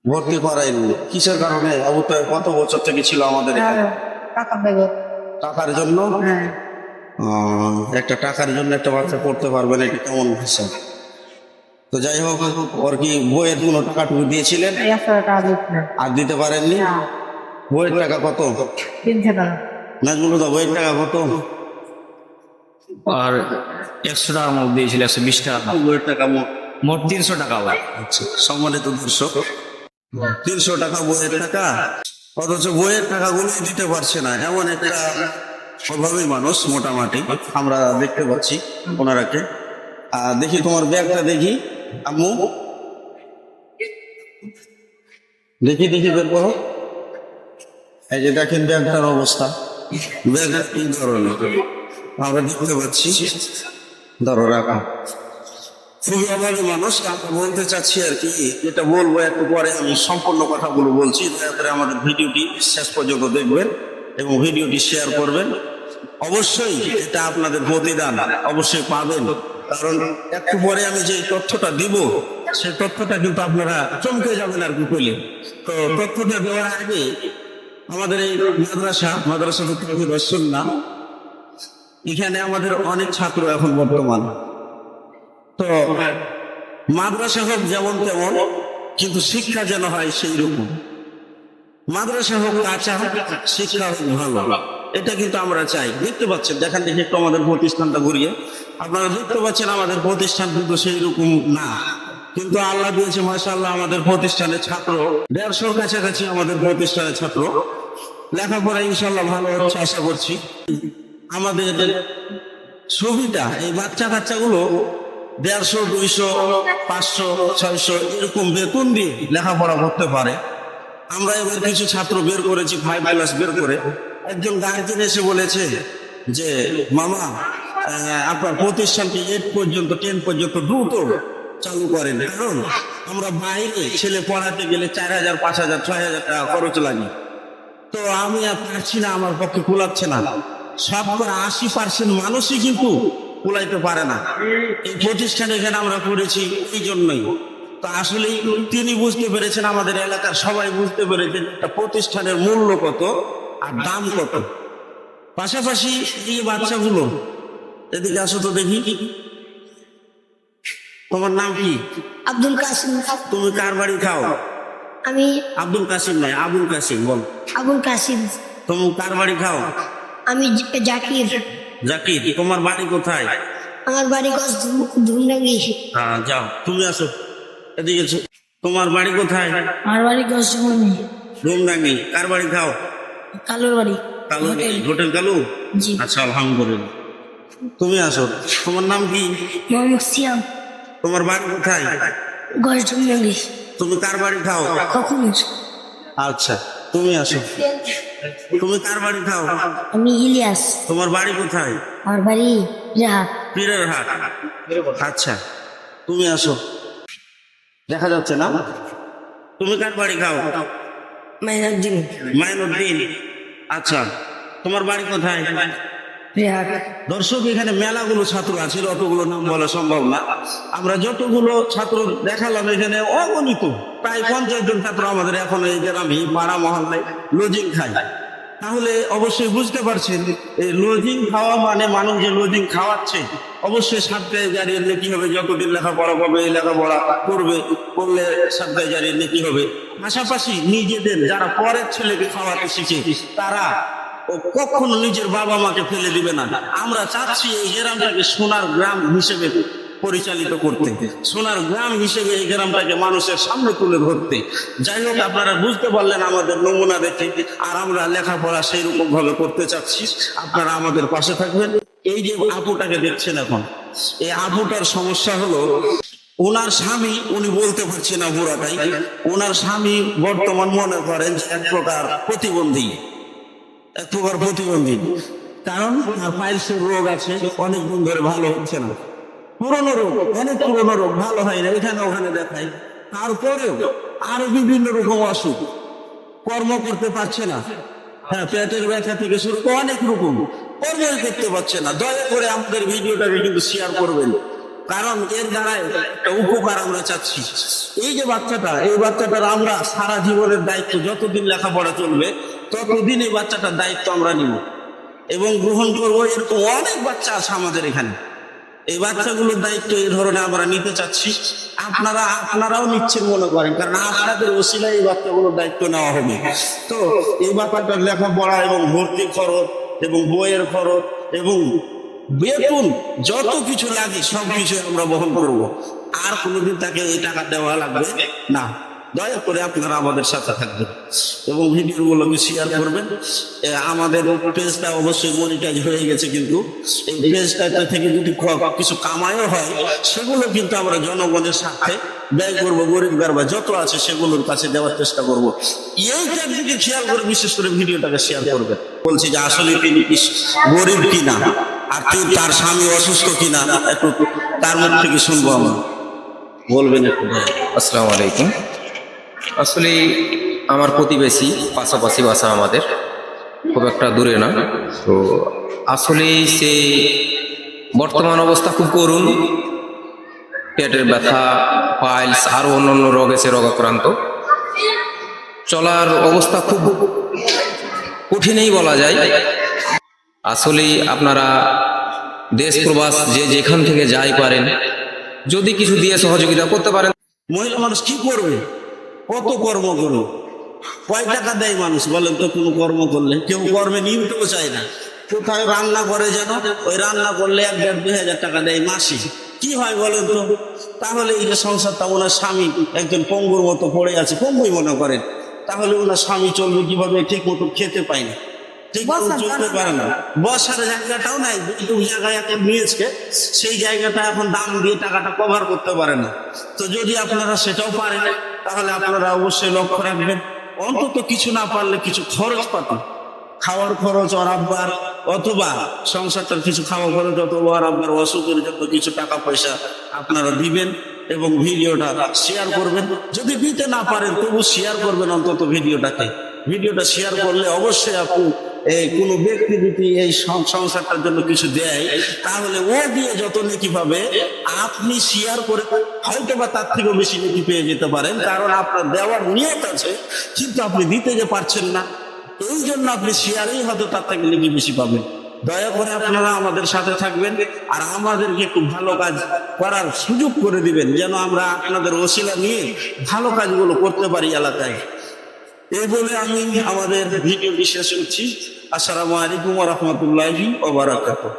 ভর্তি করাইনি কিসের কারণে? আবু তো কত বছর থেকে ছিল আমাদের এখানে? টাকার জন্য? একটা টাকার জন্য একটা বাচ্চা পড়তে পারবে না, এটা কেমন হিসাব? তো যাই হোক, ওর কি বইয়ের কোনো টাকাটুকু দিয়েছিলেন? আর দিতে পারেননি? বইয়ের টাকা কত? 300 টাকা। নাজমুল হুদা, বইয়ের টাকা কত? আর 100 টাকা মুখ দিয়েছিল, 120 টাকা। বইয়ের টাকা মোট 300 টাকা ভাই। আচ্ছা, সম্মানিত দর্শক, 300 টাকা বইয়ের টাকা, অথচ বইয়ের টাকাগুলো দিতে পারছে না, এমন একটা অভাবী মানুষ মোটামুটি আমরা দেখতে পাচ্ছি ওনারাকে। দেখি তোমার ব্যাগটা, দেখি আম্মু, দেখি দেখি বের করো। এই যে দেখেন ব্যাগটার অবস্থা, ব্যাগটা কি ধরনের আমরা দেখতে পাচ্ছি। ধরো, রাখা। খুবই অভাবী মানুষ। আমরা বলতে চাচ্ছি আর কি, যেটা বলবো একটু পরে, আমি সম্পূর্ণ কথাগুলো বলছি। দয়া করে আমাদের ভিডিওটি শেষ পর্যন্ত দেখবেন এবং ভিডিওটি শেয়ার করবেন। অবশ্যই এটা আপনাদের প্রতিদান অবশ্যই পাবেন, কারণ একটু পরে আমি যে তথ্যটা দিব সেই তথ্যটা কিন্তু আপনারা চমকে যাবেন আর কি পেলে। তো তথ্যটা দেওয়ার আগে আমাদের এই মাদ্রাসা না, এখানে আমাদের অনেক ছাত্র এখন বর্তমান। তো মাদ্রাসা হোক যেমন তেমন, কিন্তু শিক্ষা যেন হয় সেই রকম। মাদ্রাসা হোক কাঁচা, শিক্ষা হোক ভালো, এটা কিন্তু আমরা চাই। দেখতে পাচ্ছেন, দেখেন দেখি একটু আমাদের প্রতিষ্ঠানটা ঘুরিয়ে, আপনারা দেখতে পাচ্ছেন আমাদের প্রতিষ্ঠান কিন্তু সেই রকম না। কিন্তু আল্লাহ দিয়েছে মাশাআল্লাহ, আমাদের প্রতিষ্ঠানের ছাত্র 150-র কাছাকাছি আমাদের প্রতিষ্ঠানের ছাত্র। লেখাপড়া ইনশাল্লাহ ভালো হচ্ছে আশা করছি। আমাদের ছবিটা, এই বাচ্চা কাচ্চাগুলো 150, 200, 500, 600 এরকম বেতন দিয়ে লেখাপড়া করতে পারে। আমরা এবার কিছু ছাত্র বের করেছি, 5 ক্লাস বের করে। একজন গার্জেন এসে বলেছে যে মামা, আপনার প্রতিষ্ঠানটি 8 পর্যন্ত 10 পর্যন্ত দ্রুত চালু করেন, কারণ আমরা বাইরে ছেলে পড়াতে গেলে 4000, 5000, 6000 টাকা খরচ লাগে। তো আমি আর পারছি না, আমার পক্ষে কুলাচ্ছে না। 80% মানুষই কিন্তু কুলাইতে পারে না। এই প্রতিষ্ঠান এখানে আমরা করেছি এই জন্যই। তো আসলে তিনি বুঝতে পেরেছেন, আমাদের এলাকার সবাই বুঝতে পেরেছেন একটা প্রতিষ্ঠানের মূল্য কত আর দাম কত। পাশাপাশি এই বাচ্চাগুলো, এদিকে আসো তো দেখি, তোমার নাম কি? আব্দুল কাসিম। তুমি কার বাড়ি খাও? আমি আব্দুল কাসিম নয়, আবুল কাসিম বল। আবুল কাসিম। তুমি কার বাড়ি খাও? আমি জাকির। জাকির, তোমার বাড়ি কোথায়? আমার বাড়ি ধুমডাঙ্গি। হ্যাঁ, যাও, তুমি আসো এদিকে এসো। তোমার বাড়ি কোথায়? আমার বাড়ি গজমনি। ধুমডাঙ্গি। কার বাড়ি খাও? কালুর বাড়ি। কালু, হোটেল কালু। জি। আচ্ছা, আলহামদুলিল্লাহ। তুমি আসো, তোমার নাম কি? মোহাম্মদ সিয়াম। তোমার বাড়ি কোথায়? গজমডাঙ্গি। তুমি কার বাড়ি খাও? কখন? আচ্ছা, তুমি আসো। তুমি কার বাড়ি খাও? আমি ইলিয়াস। তোমার বাড়ি কোথায়? আমার বাড়ি রাহাত। পীরের হাট। আচ্ছা, তুমি আসো। দেখা যাচ্ছে না? তুমি কার বাড়ি খাও? মাইনুদ্দিন। মাইনুদ্দিন। আচ্ছা, তোমার বাড়ি কোথায়? রাহাত। দর্শক, এখানে মেলাগুলো ছাত্র আছে, অতগুলো নাম বলা সম্ভব না। আমরা যতগুলো ছাত্র দেখালাম এখানে অগণিত, প্রায় 50 জন ছাত্র আমাদের এখন এই গ্রামে পাড়া মহল্লায় লজিং খায়। তাহলে অবশ্যই বুঝতে পারছেন, এই লজিং খাওয়া মানে মানুষ যে লজিং খাওয়াচ্ছে, অবশ্যই সাতটায় জারিয়ে নেকি হবে। যতদিন লেখাপড়া করবে, এই লেখাপড়া করলে সাতটায় জারিয়ে নেকি হবে। পাশাপাশি নিজেদের যারা পরের ছেলেকে খাওয়াতে শিখে, তারা কখনো নিজের বাবা মাকে ফেলে দিবে না। আমরা চাচ্ছি এই গ্রামটাকে সোনার গ্রাম হিসেবে পরিচালিত করতে, সোনার গ্রাম হিসেবে এই গ্রামটাকে মানুষের সামনে তুলে ধরতে। যাই হোক, আপনারা বুঝতে পারলেন আমাদের নমুনা দেখে, আর আমরা লেখাপড়া সেই রকম ভাবে করতে চাচ্ছি। আপনারা আমাদের পাশে থাকবেন। এই যে আপুটাকে দেখছেন এখন, এই আপুটার সমস্যা হলো, ওনার স্বামী, উনি বলতে পারছে না পুরাটাই, ওনার স্বামী বর্তমান মনে করেন যে এক প্রকার প্রতিবন্ধী। কারণ তার পাইলসের রোগ আছে, অনেক দিন ধরে ভালো হচ্ছে না। পুরনো রোগ, অনেক পুরনো রোগ, ভালো হয় না, এখানে ওখানে দেখায়। তারপরেও আরো বিভিন্ন রকম অসুখ, কর্ম করতে পারছে না। হ্যাঁ, পেটের ব্যথা থেকে শুরু করে অনেক রকম কর্মই করতে পারছে না। দয়া করে আমাদের ভিডিওটাকে কিন্তু শেয়ার করবেন, কারণ এর দ্বারা একটা উপকার আমরা চাচ্ছি। এই যে বাচ্চাটা, এই বাচ্চাটার আমরা সারা জীবনের দায়িত্ব, যতদিন লেখাপড়া চলবে ততদিন এই বাচ্চাটার দায়িত্ব আমরা নিব এবং গ্রহণ করবো। এরকম অনেক বাচ্চা আছে আমাদের এখানে, এই বাচ্চাগুলোর দায়িত্ব এই ধরনের আমরা নিতে চাচ্ছি। আপনারাও নিচ্ছেন মনে করেন, কারণ আপনাদের ওসিলায় এই বাচ্চাগুলোর দায়িত্ব নেওয়া হবে। তো এই বাচ্চাটার লেখাপড়া এবং ভর্তি খরচ এবং বইয়ের খরচ এবং বেতন যত কিছু লাগে সব কিছু আমরা বহন করব। আর কোনোদিন তাকে এই টাকা দেওয়া লাগবে না। দয়া করে আপনারা আমাদের সাথে থাকবেন এবং ভিডিওগুলোকে শেয়ার করবেন। আমাদের পেজটা অবশ্যই মনিটাইজ হয়ে গেছে, কিন্তু এই পেজটা থেকে যদি কিছু কামাইও হয় সেগুলো কিন্তু আমরা জনগণের সাথে ব্যয় করবো, গরিব গারবা যত আছে সেগুলোর কাছে দেওয়ার চেষ্টা করব। এইটার দিকে খেয়াল করে বিশেষ করে ভিডিওটাকে শেয়ার করবেন। বলছি যে আসলে তিনি গরিব কিনা আর তার স্বামী অসুস্থ কিনা একটু তার মুখ থেকে শুনবো আমরা। বলবেন একটু। আসসালামু আলাইকুম। আসলে আমার প্রতিবেশী, পাশাপাশি বাসা আমাদের, খুব একটা দূরে না। তো আসলে সে বর্তমান অবস্থা খুব করুণ, পেটের ব্যথা, পাইলস আরো অন্যান্য রোগ এসে রোগাক্রান্ত, চলার অবস্থা খুব কঠিনই বলা যায়। আসলে আপনারা দেশ প্রবাস যে যেখান থেকে যাই পারেন, যদি কিছু দিয়ে সহযোগিতা করতে পারেন। মহিলা মানুষ কি করবে? কত কর্ম করো, কয় টাকা দেয় মানুষ বলেন তো? কোনো কর্ম করলে কেউ কর্মে নিয়মিতও চায় না। কোথায় রান্না করে যেন, ওই রান্না করলে 1,500-2,000 টাকা দেয় মাসে। কি হয় বলেন তো? তাহলে এই যে সংসারটা, ওনার স্বামী একজন পঙ্গুর মতো পড়ে আছে, পঙ্গুই মনে করেন, তাহলে ওনার স্বামী চলবে কিভাবে? ঠিক মতো খেতে পায় না, ঠিক মতো চলতে পারে না, বসার জায়গাটাও নাই। দুই জায়গায় একটা নিয়েছে, সেই জায়গাটা এখন দাম দিয়ে টাকাটা কভার করতে পারে না। তো যদি আপনারা সেটাও পারেন তাহলে আপনারা অবশ্যই লক্ষ্য রাখবেন, অন্তত কিছু না পারলে কিছু খরচ পাতি, খাওয়ার খরচ ওর আব্বার, অথবা সংসারটার কিছু খাওয়া খরচ, অথবা ওর আব্বার অসুখের জন্য কিছু টাকা পয়সা আপনারা দিবেন এবং ভিডিওটা শেয়ার করবেন। যদি দিতে না পারেন তবু শেয়ার করবেন অন্তত ভিডিওটা শেয়ার করলে অবশ্যই আপনি কোনো ব্যক্তি যদি এই সংসারটার জন্য কিছু দেয় তাহলে ও দিয়ে যত নেকি পাবে আপনি শেয়ার করে হয়তো বা তার থেকেও বেশি নেকি পেয়ে যেতে পারেন। কারণ আপনার দেওয়ার নিয়ত আছে কিন্তু আপনি দিতে যে পারছেন না, এই জন্য আপনি শেয়ারেই হয়তো তার থেকে নেকি বেশি পাবেন। দয়া করে আপনারা আমাদের সাথে থাকবেন আর আমাদেরকে একটু ভালো কাজ করার সুযোগ করে দিবেন, যেন আমরা আপনাদের ওসিলা নিয়ে ভালো কাজগুলো করতে পারি এলাকায়। এই বলে আমি আমাদের ভিডিওটি শেষ করছি। আসসালামু আলাইকুম ওয়া রাহমাতুল্লাহি ওয়া বারাকাতুহু।